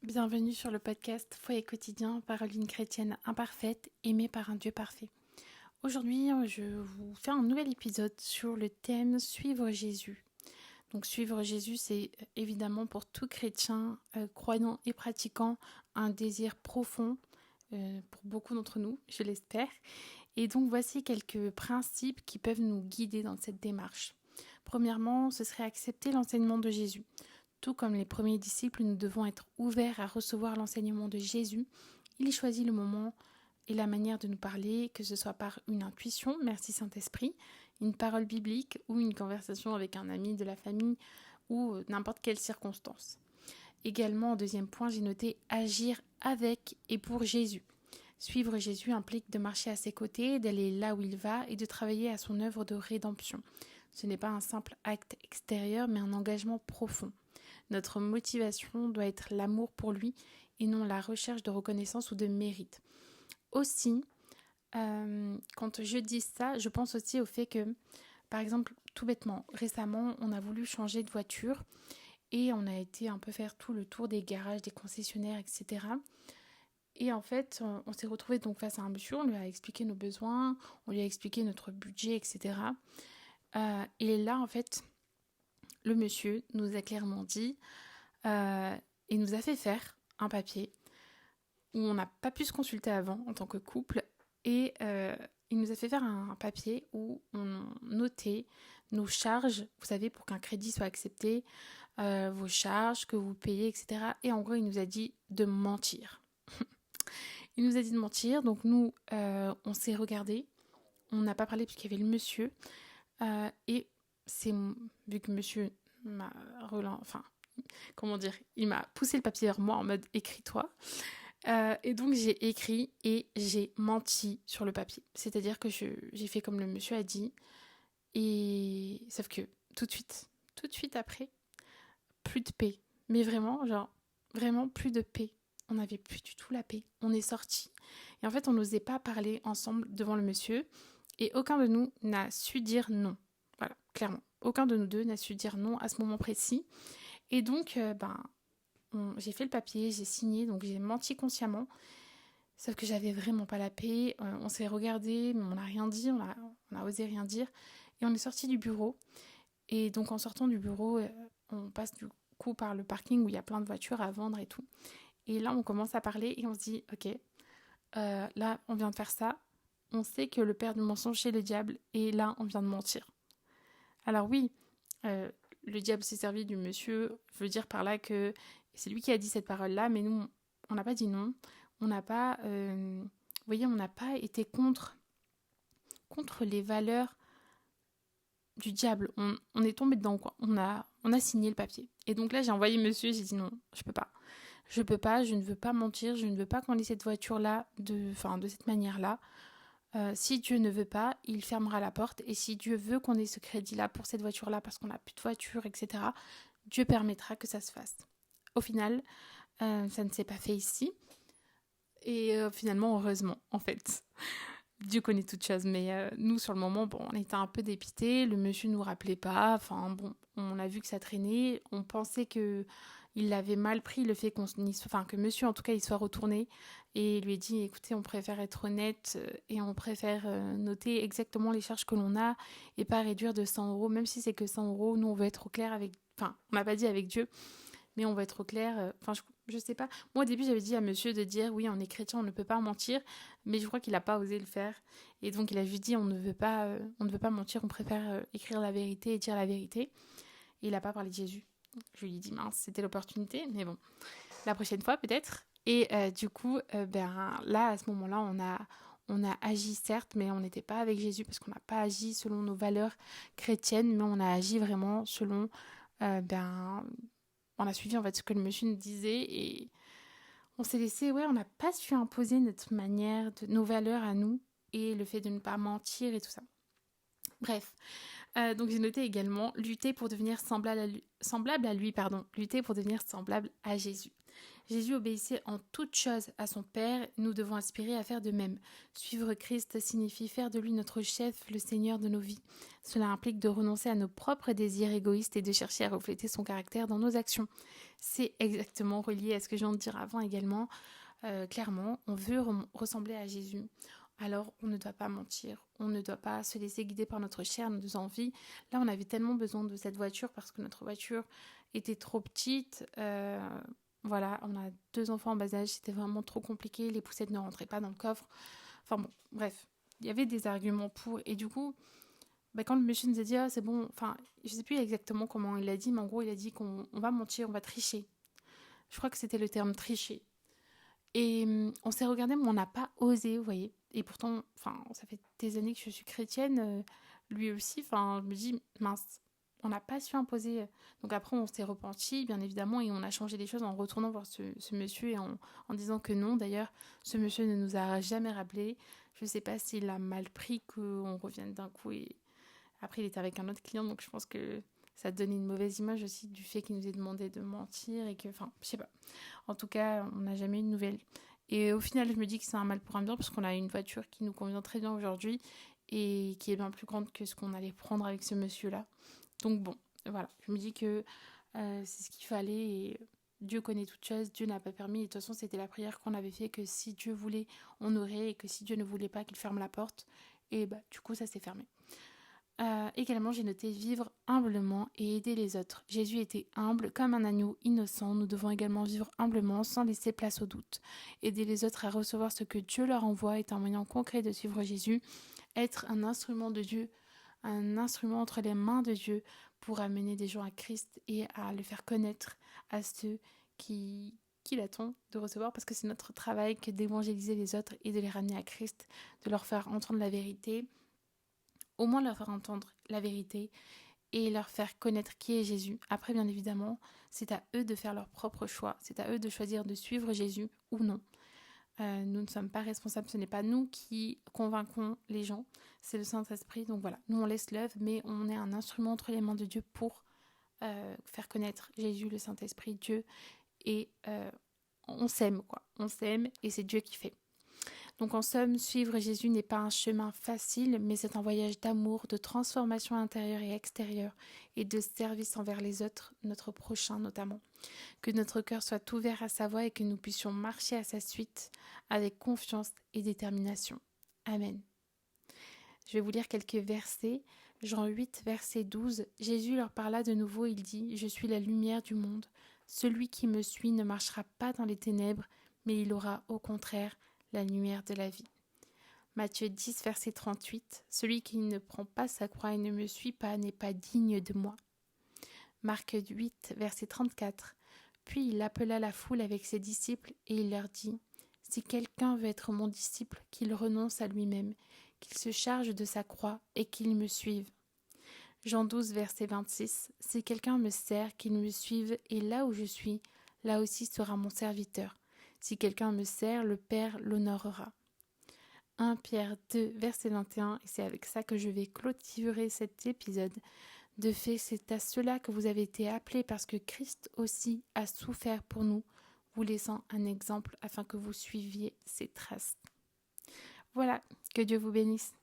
Bienvenue sur le podcast Foyer quotidien, parole d'une chrétienne imparfaite, aimée par un Dieu parfait. Aujourd'hui, je vous fais un nouvel épisode sur le thème Suivre Jésus. Donc suivre Jésus, c'est évidemment pour tout chrétien, croyant et pratiquant, un désir profond, pour beaucoup d'entre nous, je l'espère. Et donc voici quelques principes qui peuvent nous guider dans cette démarche. Premièrement, ce serait accepter l'enseignement de Jésus. Tout comme les premiers disciples, nous devons être ouverts à recevoir l'enseignement de Jésus. Il choisit le moment et la manière de nous parler, que ce soit par une intuition, merci Saint-Esprit, une parole biblique ou une conversation avec un ami de la famille ou n'importe quelle circonstance. Également, en deuxième point, j'ai noté agir avec et pour Jésus. Suivre Jésus implique de marcher à ses côtés, d'aller là où il va et de travailler à son œuvre de rédemption. Ce n'est pas un simple acte extérieur, mais un engagement profond. Notre motivation doit être l'amour pour lui et non la recherche de reconnaissance ou de mérite. Aussi, quand je dis ça, je pense aussi au fait que, par exemple, tout bêtement, récemment, on a voulu changer de voiture et on a été un peu faire tout le tour des garages, des concessionnaires, etc. Et en fait, on s'est retrouvé donc face à un monsieur, on lui a expliqué nos besoins, on lui a expliqué notre budget, etc. Et là, en fait, le monsieur nous a clairement dit, il nous a fait faire un papier où on n'a pas pu se consulter avant en tant que couple et il nous a fait faire un papier où on notait nos charges, vous savez, pour qu'un crédit soit accepté, vos charges que vous payez, etc. Et en gros, il nous a dit de mentir. Il nous a dit de mentir, donc nous, on s'est regardé, on n'a pas parlé puisqu'il y avait le monsieur et c'est vu que monsieur m'a il m'a poussé le papier vers moi en mode écris-toi. Et donc j'ai écrit et j'ai menti sur le papier. C'est-à-dire que j'ai fait comme le monsieur a dit. Et sauf que tout de suite après, plus de paix. Mais vraiment, vraiment plus de paix. On n'avait plus du tout la paix. On est sortis. Et en fait, on n'osait pas parler ensemble devant le monsieur. Et aucun de nous n'a su dire non. Voilà, clairement. Aucun de nous deux n'a su dire non à ce moment précis. Et donc, j'ai fait le papier, j'ai signé, donc j'ai menti consciemment. Sauf que j'avais vraiment pas la paix. On s'est regardé, mais on n'a rien dit, on a osé rien dire. Et on est sorti du bureau. Et donc en sortant du bureau, on passe du coup par le parking où il y a plein de voitures à vendre et tout. Et là, on commence à parler et on se dit, ok, là, on vient de faire ça. On sait que le père du mensonge, c'est le diable. Et là, on vient de mentir. Alors oui, le diable s'est servi du monsieur. Je veux dire par là que c'est lui qui a dit cette parole-là, mais nous, on n'a pas dit non. On n'a pas, vous voyez, on n'a pas été contre les valeurs du diable. On est tombé dedans, quoi. On a signé le papier. Et donc là, j'ai envoyé monsieur, j'ai dit non, je peux pas. Je peux pas, je ne veux pas mentir, je ne veux pas qu'on ait cette voiture-là de cette manière-là. Si Dieu ne veut pas, il fermera la porte. Et si Dieu veut qu'on ait ce crédit-là pour cette voiture-là, parce qu'on n'a plus de voiture, etc., Dieu permettra que ça se fasse. Au final, ça ne s'est pas fait ici. Et finalement, heureusement, en fait. Dieu connaît toutes choses, mais nous, sur le moment, on était un peu dépités. Le monsieur nous rappelait pas. Enfin, bon, on a vu que ça traînait. On pensait que il avait mal pris le fait que monsieur, en tout cas, il soit retourné et lui ait dit, écoutez, on préfère être honnête et on préfère noter exactement les charges que l'on a et pas réduire de 100 euros, même si c'est que 100 euros. Nous, on veut être au clair avec... Enfin, on n'a pas dit avec Dieu, mais on va être au clair. Je sais pas. Moi, au début, j'avais dit à monsieur de dire, oui, on est chrétien, on ne peut pas mentir, mais je crois qu'il n'a pas osé le faire. Et donc, il a juste dit, on ne veut pas mentir, on préfère écrire la vérité et dire la vérité. Et il n'a pas parlé de Jésus. Je lui ai dit, mince, c'était l'opportunité, mais bon, la prochaine fois peut-être. Et du coup, là, à ce moment-là, on a agi certes, mais on n'était pas avec Jésus parce qu'on n'a pas agi selon nos valeurs chrétiennes, mais on a agi vraiment selon, on a suivi en fait ce que le monsieur nous disait et on s'est laissé, on n'a pas su imposer notre manière, nos valeurs à nous et le fait de ne pas mentir et tout ça. Bref, donc j'ai noté également lutter pour devenir semblable à lui, lutter pour devenir semblable à Jésus. Jésus obéissait en toutes choses à son Père, nous devons aspirer à faire de même. Suivre Christ signifie faire de lui notre chef, le Seigneur de nos vies. Cela implique de renoncer à nos propres désirs égoïstes et de chercher à refléter son caractère dans nos actions. C'est exactement relié à ce que je viens de dire avant également. Clairement, on veut ressembler à Jésus. Alors, on ne doit pas mentir, on ne doit pas se laisser guider par notre chair, nos envies. Là, on avait tellement besoin de cette voiture parce que notre voiture était trop petite. Voilà, on a 2 enfants en bas âge, c'était vraiment trop compliqué, les poussettes ne rentraient pas dans le coffre. Enfin bon, bref, il y avait des arguments pour. Et du coup, quand le monsieur nous a dit, ah, c'est bon, enfin, je sais plus exactement comment il l'a dit, mais en gros, il a dit qu'on va mentir, on va tricher. Je crois que c'était le terme tricher. Et on s'est regardé, mais on n'a pas osé, vous voyez. Et pourtant, enfin, ça fait des années que je suis chrétienne, lui aussi, enfin, je me dis, mince, on n'a pas su imposer. Donc après, on s'est repenti, bien évidemment, et on a changé les choses en retournant voir ce monsieur et en disant que non. D'ailleurs, ce monsieur ne nous a jamais rappelé. Je ne sais pas s'il a mal pris qu'on revienne d'un coup. Et après, il était avec un autre client, donc je pense que ça donnait une mauvaise image aussi du fait qu'il nous ait demandé de mentir et que, enfin, je sais pas. En tout cas, on n'a jamais eu de nouvelles. Et au final, je me dis que c'est un mal pour un bien parce qu'on a une voiture qui nous convient très bien aujourd'hui et qui est bien plus grande que ce qu'on allait prendre avec ce monsieur-là. Donc bon, voilà, je me dis que c'est ce qu'il fallait et Dieu connaît toutes choses, Dieu n'a pas permis. Et de toute façon, c'était la prière qu'on avait fait que si Dieu voulait, on aurait et que si Dieu ne voulait pas, qu'il ferme la porte. Et bah, du coup, ça s'est fermé. Également, j'ai noté vivre humblement et aider les autres. Jésus était humble comme un agneau innocent. Nous devons également vivre humblement sans laisser place au doute. Aider les autres à recevoir ce que Dieu leur envoie est un moyen concret de suivre Jésus. Être un instrument de Dieu, un instrument entre les mains de Dieu pour amener des gens à Christ et à le faire connaître à ceux qui l'attendent de recevoir, parce que c'est notre travail que d'évangéliser les autres et de les ramener à Christ, de leur faire entendre la vérité, au moins leur faire entendre la vérité et leur faire connaître qui est Jésus. Après, bien évidemment, c'est à eux de faire leur propre choix, c'est à eux de choisir de suivre Jésus ou non. Nous ne sommes pas responsables, ce n'est pas nous qui convaincons les gens, c'est le Saint-Esprit. Donc voilà, nous on laisse l'œuvre, mais on est un instrument entre les mains de Dieu pour faire connaître Jésus, le Saint-Esprit, Dieu, et on s'aime, quoi. On s'aime et c'est Dieu qui fait. Donc en somme, suivre Jésus n'est pas un chemin facile, mais c'est un voyage d'amour, de transformation intérieure et extérieure, et de service envers les autres, notre prochain notamment. Que notre cœur soit ouvert à sa voix et que nous puissions marcher à sa suite avec confiance et détermination. Amen. Je vais vous lire quelques versets. Jean 8, verset 12. Jésus leur parla de nouveau, il dit « Je suis la lumière du monde. Celui qui me suit ne marchera pas dans les ténèbres, mais il aura au contraire la lumière de la vie. » Matthieu 10, verset 38. Celui qui ne prend pas sa croix et ne me suit pas n'est pas digne de moi. Marc 8, verset 34. Puis il appela la foule avec ses disciples et il leur dit « Si quelqu'un veut être mon disciple, qu'il renonce à lui-même, qu'il se charge de sa croix et qu'il me suive. » Jean 12, verset 26. « Si quelqu'un me sert, qu'il me suive, et là où je suis, là aussi sera mon serviteur. Si quelqu'un me sert, le Père l'honorera. » 1 Pierre 2, verset 21, et c'est avec ça que je vais clôturer cet épisode. De fait, c'est à cela que vous avez été appelés parce que Christ aussi a souffert pour nous, vous laissant un exemple afin que vous suiviez ses traces. Voilà, que Dieu vous bénisse.